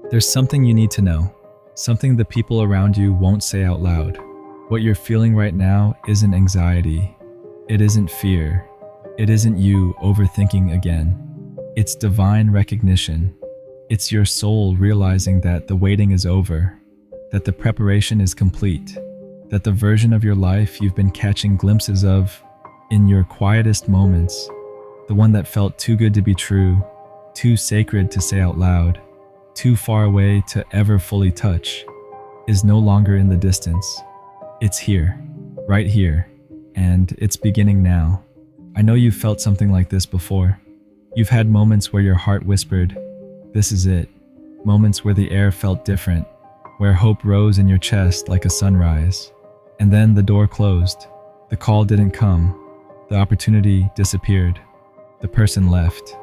There's something you need to know, something the people around you won't say out loud. What you're feeling right now isn't anxiety. It isn't fear. It isn't you overthinking again. It's divine recognition. It's your soul realizing that the waiting is over, that the preparation is complete, that the version of your life you've been catching glimpses of in your quietest moments, the one that felt too good to be true, too sacred to say out loud, too far away to ever fully touch, is no longer in the distance. It's here, right here, and it's beginning now. I know you've felt something like this before. You've had moments where your heart whispered, "This is it." Moments where the air felt different, where hope rose in your chest like a sunrise. And then the door closed. The call didn't come. The opportunity disappeared. The person left.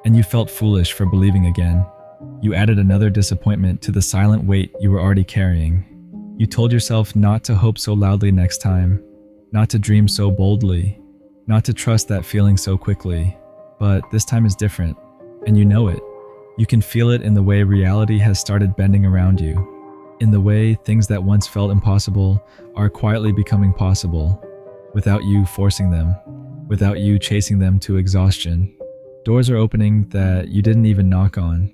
And you felt foolish for believing again. You added another disappointment to the silent weight you were already carrying. You told yourself not to hope so loudly next time, not to dream so boldly, not to trust that feeling so quickly. But this time is different, and you know it. You can feel it in the way reality has started bending around you, in the way things that once felt impossible are quietly becoming possible, without you forcing them, without you chasing them to exhaustion. Doors are opening that you didn't even knock on.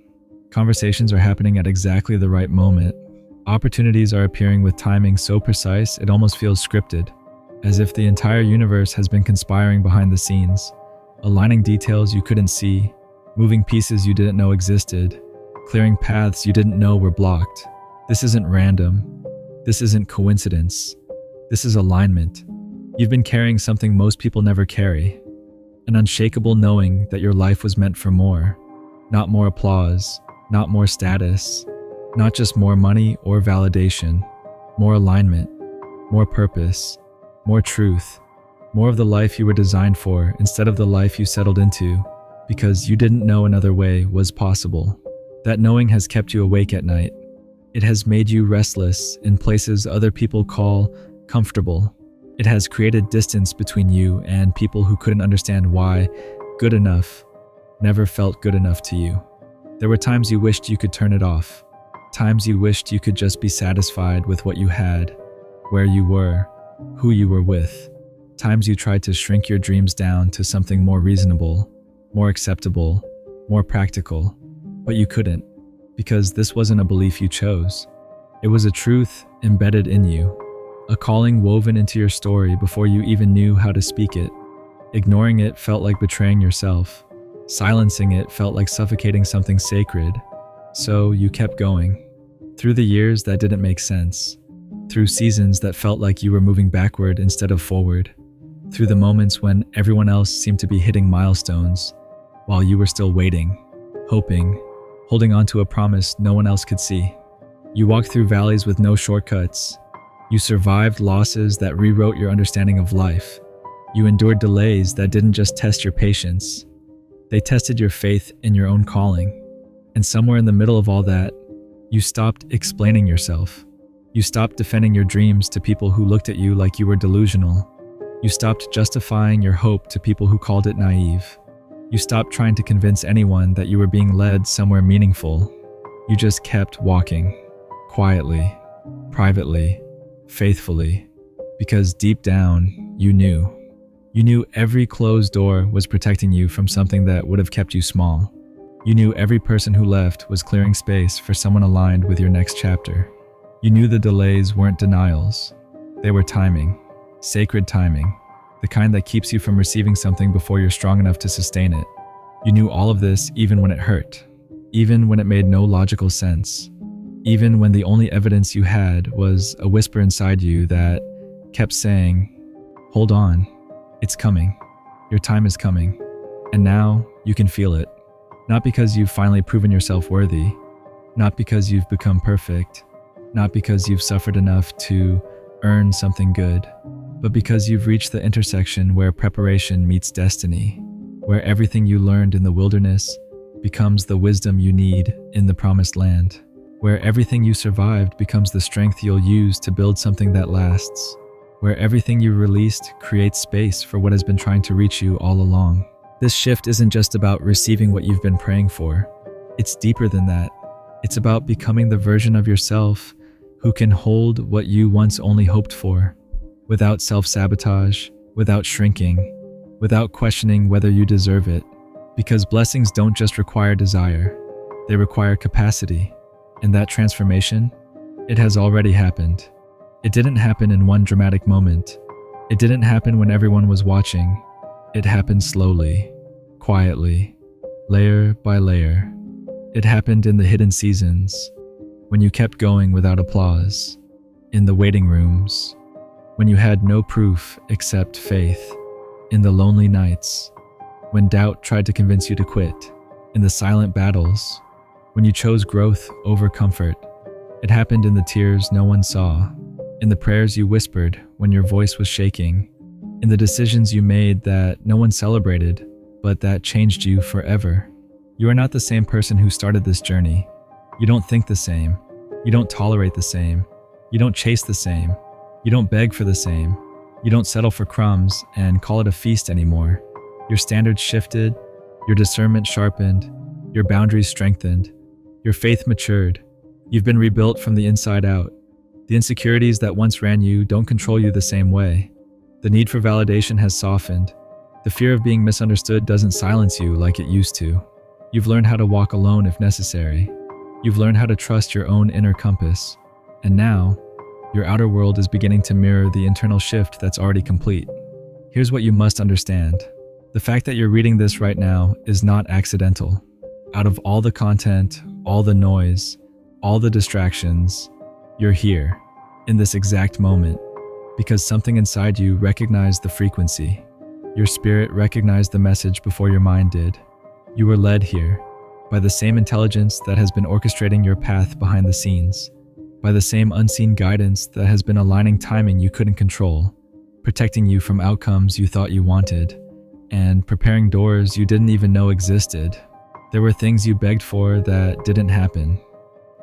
Conversations are happening at exactly the right moment. Opportunities are appearing with timing so precise it almost feels scripted, as if the entire universe has been conspiring behind the scenes, aligning details you couldn't see, moving pieces you didn't know existed, clearing paths you didn't know were blocked. This isn't random. This isn't coincidence. This is alignment. You've been carrying something most people never carry, an unshakable knowing that your life was meant for more. Not more applause, not more status, not just more money or validation, more alignment, more purpose, more truth, more of the life you were designed for instead of the life you settled into because you didn't know another way was possible. That knowing has kept you awake at night. It has made you restless in places other people call comfortable. It has created distance between you and people who couldn't understand why good enough never felt good enough to you. There were times you wished you could turn it off, times you wished you could just be satisfied with what you had, where you were, who you were with. Times you tried to shrink your dreams down to something more reasonable, more acceptable, more practical, but you couldn't, because this wasn't a belief you chose. It was a truth embedded in you, a calling woven into your story before you even knew how to speak it. Ignoring it felt like betraying yourself. Silencing it felt like suffocating something sacred. So you kept going. Through the years that didn't make sense. Through seasons that felt like you were moving backward instead of forward. Through the moments when everyone else seemed to be hitting milestones, while you were still waiting, hoping, holding on to a promise no one else could see. You walked through valleys with no shortcuts. You survived losses that rewrote your understanding of life. You endured delays that didn't just test your patience. They tested your faith in your own calling. And somewhere in the middle of all that, you stopped explaining yourself. You stopped defending your dreams to people who looked at you like you were delusional. You stopped justifying your hope to people who called it naive. You stopped trying to convince anyone that you were being led somewhere meaningful. You just kept walking, quietly, privately, faithfully, because deep down, you knew. You knew every closed door was protecting you from something that would have kept you small. You knew every person who left was clearing space for someone aligned with your next chapter. You knew the delays weren't denials. They were timing, sacred timing, the kind that keeps you from receiving something before you're strong enough to sustain it. You knew all of this even when it hurt, even when it made no logical sense, even when the only evidence you had was a whisper inside you that kept saying, "Hold on, it's coming. Your time is coming." And now you can feel it. Not because you've finally proven yourself worthy, not because you've become perfect, not because you've suffered enough to earn something good, but because you've reached the intersection where preparation meets destiny, where everything you learned in the wilderness becomes the wisdom you need in the promised land, where everything you survived becomes the strength you'll use to build something that lasts, where everything you released creates space for what has been trying to reach you all along. This shift isn't just about receiving what you've been praying for. It's deeper than that. It's about becoming the version of yourself who can hold what you once only hoped for, without self-sabotage, without shrinking, without questioning whether you deserve it. Because blessings don't just require desire, they require capacity. And that transformation, it has already happened. It didn't happen in one dramatic moment. It didn't happen when everyone was watching. It happened slowly, quietly, layer by layer. It happened in the hidden seasons, when you kept going without applause, in the waiting rooms, when you had no proof except faith, in the lonely nights, when doubt tried to convince you to quit, in the silent battles, when you chose growth over comfort. It happened in the tears no one saw, in the prayers you whispered when your voice was shaking, in the decisions you made that no one celebrated, but that changed you forever. You are not the same person who started this journey. You don't think the same. You don't tolerate the same. You don't chase the same. You don't beg for the same. You don't settle for crumbs and call it a feast anymore. Your standards shifted, your discernment sharpened, your boundaries strengthened, your faith matured. You've been rebuilt from the inside out. The insecurities that once ran you don't control you the same way. The need for validation has softened. The fear of being misunderstood doesn't silence you like it used to. You've learned how to walk alone if necessary. You've learned how to trust your own inner compass. And now, your outer world is beginning to mirror the internal shift that's already complete. Here's what you must understand. The fact that you're reading this right now is not accidental. Out of all the content, all the noise, all the distractions, you're here, in this exact moment, because something inside you recognized the frequency. Your spirit recognized the message before your mind did. You were led here by the same intelligence that has been orchestrating your path behind the scenes, by the same unseen guidance that has been aligning timing you couldn't control, protecting you from outcomes you thought you wanted, and preparing doors you didn't even know existed. There were things you begged for that didn't happen,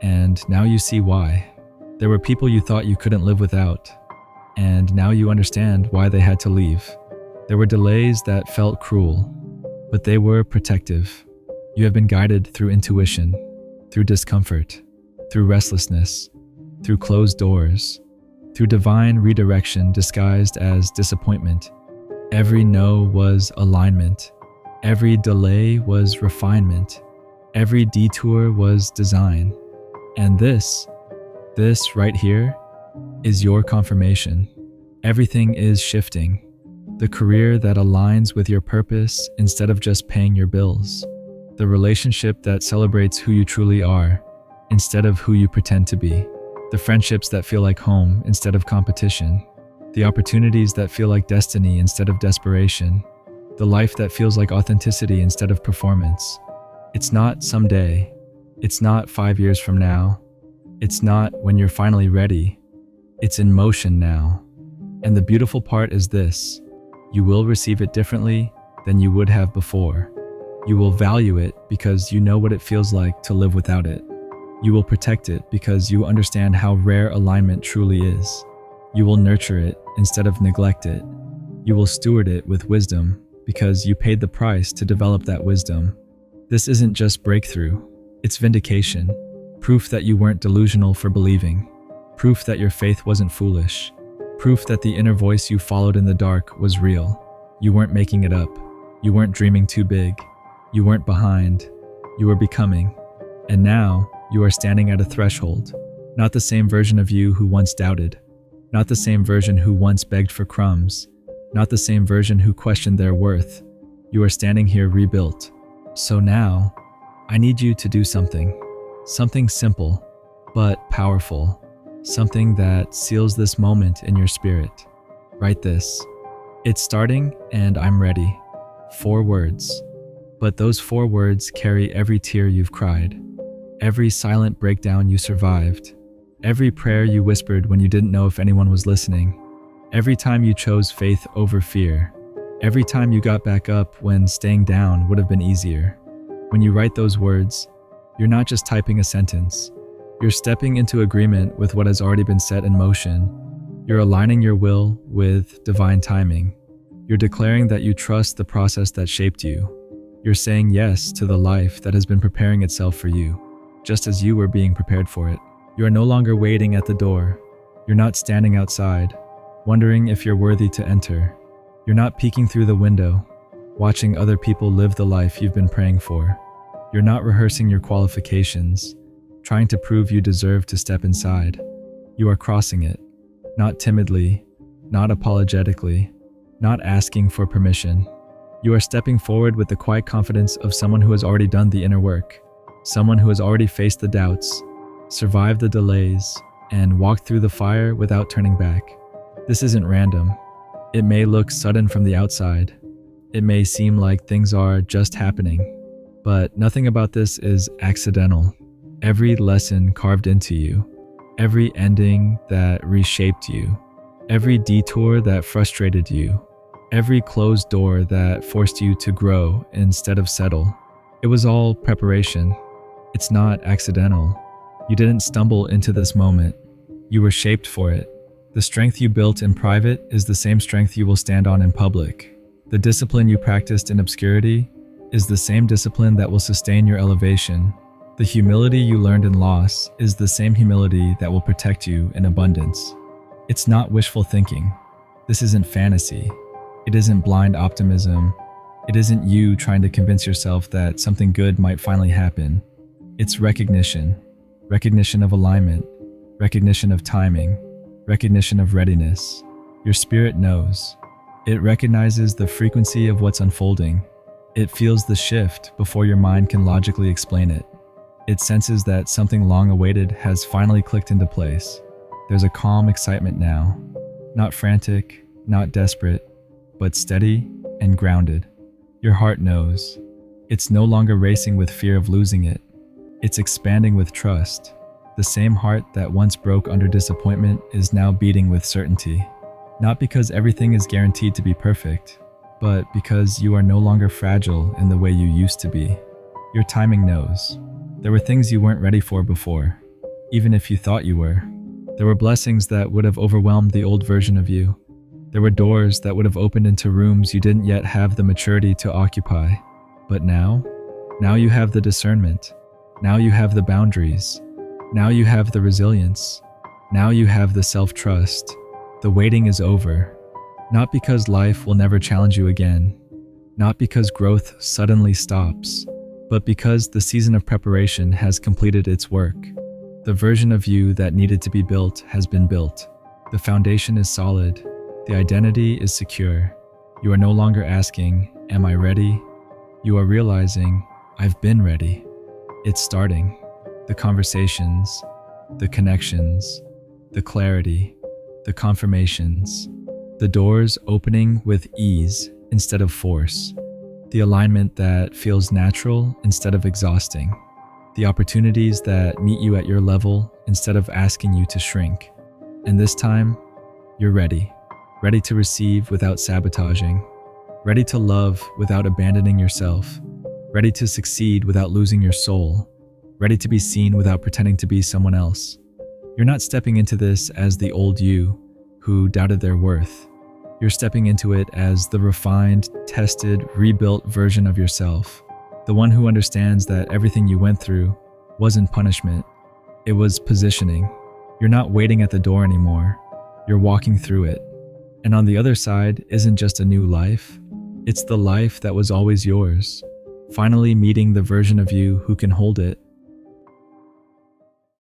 and now you see why. There were people you thought you couldn't live without, and now you understand why they had to leave. There were delays that felt cruel, but they were protective. You have been guided through intuition, through discomfort, through restlessness, through closed doors, through divine redirection disguised as disappointment. Every no was alignment. Every delay was refinement. Every detour was design. And this right here, is your confirmation. Everything is shifting. The career that aligns with your purpose instead of just paying your bills. The relationship that celebrates who you truly are instead of who you pretend to be. The friendships that feel like home instead of competition. The opportunities that feel like destiny instead of desperation. The life that feels like authenticity instead of performance. It's not someday. It's not 5 years from now. It's not when you're finally ready. It's in motion now. And the beautiful part is this. You will receive it differently than you would have before. You will value it because you know what it feels like to live without it. You will protect it because you understand how rare alignment truly is. You will nurture it instead of neglect it. You will steward it with wisdom because you paid the price to develop that wisdom. This isn't just breakthrough, it's vindication. Proof that you weren't delusional for believing. Proof that your faith wasn't foolish. Proof that the inner voice you followed in the dark was real. You weren't making it up. You weren't dreaming too big. You weren't behind. You were becoming. And now, you are standing at a threshold. Not the same version of you who once doubted. Not the same version who once begged for crumbs. Not the same version who questioned their worth. You are standing here rebuilt. So now, I need you to do something. Something simple, but powerful. Something that seals this moment in your spirit. Write this. It's starting and I'm ready. 4 words. But those 4 words carry every tear you've cried. Every silent breakdown you survived. Every prayer you whispered when you didn't know if anyone was listening. Every time you chose faith over fear. Every time you got back up when staying down would have been easier. When you write those words, you're not just typing a sentence. You're stepping into agreement with what has already been set in motion. You're aligning your will with divine timing. You're declaring that you trust the process that shaped you. You're saying yes to the life that has been preparing itself for you. just as you were being prepared for it. You are no longer waiting at the door. You're not standing outside, wondering if you're worthy to enter. You're not peeking through the window, watching other people live the life you've been praying for. You're not rehearsing your qualifications, trying to prove you deserve to step inside. You are crossing it, not timidly, not apologetically, not asking for permission. You are stepping forward with the quiet confidence of someone who has already done the inner work, someone who has already faced the doubts, survived the delays, and walked through the fire without turning back. This isn't random. It may look sudden from the outside. It may seem like things are just happening, but nothing about this is accidental. Every lesson carved into you, every ending that reshaped you, every detour that frustrated you, every closed door that forced you to grow instead of settle. It was all preparation. It's not accidental. You didn't stumble into this moment. You were shaped for it. The strength you built in private is the same strength you will stand on in public. The discipline you practiced in obscurity is the same discipline that will sustain your elevation. The humility you learned in loss is the same humility that will protect you in abundance. It's not wishful thinking. This isn't fantasy. It isn't blind optimism. It isn't you trying to convince yourself that something good might finally happen. It's recognition. Recognition of alignment. Recognition of timing. Recognition of readiness. Your spirit knows. It recognizes the frequency of what's unfolding. It feels the shift before your mind can logically explain it. It senses that something long awaited has finally clicked into place. There's a calm excitement now. Not frantic, not desperate, but steady and grounded. Your heart knows. It's no longer racing with fear of losing it. It's expanding with trust. The same heart that once broke under disappointment is now beating with certainty. Not because everything is guaranteed to be perfect, but because you are no longer fragile in the way you used to be. Your timing knows. There were things you weren't ready for before, even if you thought you were. There were blessings that would have overwhelmed the old version of you. There were doors that would have opened into rooms you didn't yet have the maturity to occupy. But now you have the discernment. Now you have the boundaries. Now you have the resilience. Now you have the self-trust. The waiting is over. Not because life will never challenge you again. Not because growth suddenly stops. But because the season of preparation has completed its work. The version of you that needed to be built has been built. The foundation is solid. The identity is secure. You are no longer asking, "Am I ready?" You are realizing, "I've been ready." It's starting. The conversations, the connections, the clarity, the confirmations, the doors opening with ease instead of force, the alignment that feels natural instead of exhausting, the opportunities that meet you at your level instead of asking you to shrink. And this time, you're ready. Ready to receive without sabotaging, ready to love without abandoning yourself, ready to succeed without losing your soul, ready to be seen without pretending to be someone else. You're not stepping into this as the old you who doubted their worth. You're stepping into it as the refined, tested, rebuilt version of yourself, the one who understands that everything you went through wasn't punishment, it was positioning. You're not waiting at the door anymore, you're walking through it. And on the other side isn't just a new life, it's the life that was always yours, finally meeting the version of you who can hold it,